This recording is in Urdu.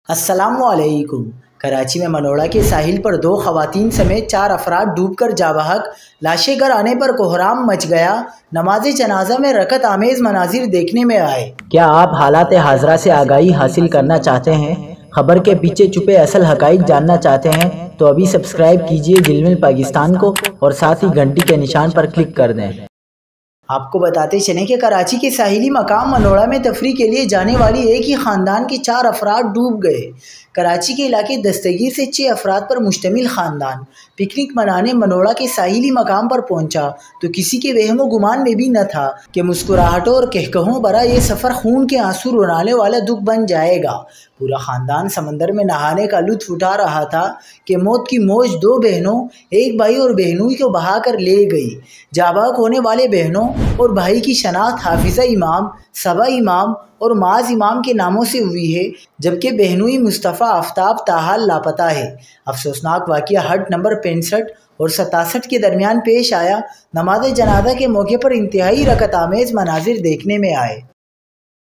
السلام علیکم۔ کراچی میں منوڑا کے ساحل پر 2 خواتین سمیت 4 افراد ڈوب کر جاں بحق، لاشیں گھر آنے پر کوہرام مچ گیا۔ نماز جنازہ میں رکعت آمیز مناظر دیکھنے میں آئے۔ کیا آپ حالات حاضرہ سے آگاہی حاصل کرنا چاہتے ہیں؟ خبر کے پیچھے چھپے اصل حقائق جاننا چاہتے ہیں تو ابھی سبسکرائب کیجئے جلمل پاکستان کو اور ساتھ ہی گھنٹی کے نشان پر کلک کر دیں۔ آپ کو بتاتے چلیں کہ کراچی کے ساحلی مقام منوڑا میں تفریح کے لیے جانے والی ایک ہی خاندان کے 4 افراد ڈوب گئے۔ کراچی کے علاقے دستگیر سے 6 افراد پر مشتمل خاندان پکنک منانے منوڑا کے ساحلی مقام پر پہنچا تو کسی کے وہم و گمان میں بھی نہ تھا کہ مسکراہٹوں اور کہکہوں بھرا یہ سفر خون کے آنسو رلانے والا دکھ بن جائے گا۔ پورا خاندان سمندر میں نہانے کا لطف اٹھا رہا تھا کہ موت کی موج 2 بہنوں، ایک بھائی اور بہنوئی کو بہا کر لے گئی۔ جاں بحق ہونے والے بہنوں اور بھائی کی شناخت حافظہ امام، صبا امام اور معاذ امام کے ناموں سے ہوئی ہے، جبکہ بہنوئی مصطفیٰ آفتاب تاحال لاپتہ ہے۔ افسوسناک واقعہ ہٹ نمبر 65 اور 67 کے درمیان پیش آیا۔ نماز جنازہ کے موقع پر انتہائی رکعت آمیز مناظر دیکھنے میں آئے۔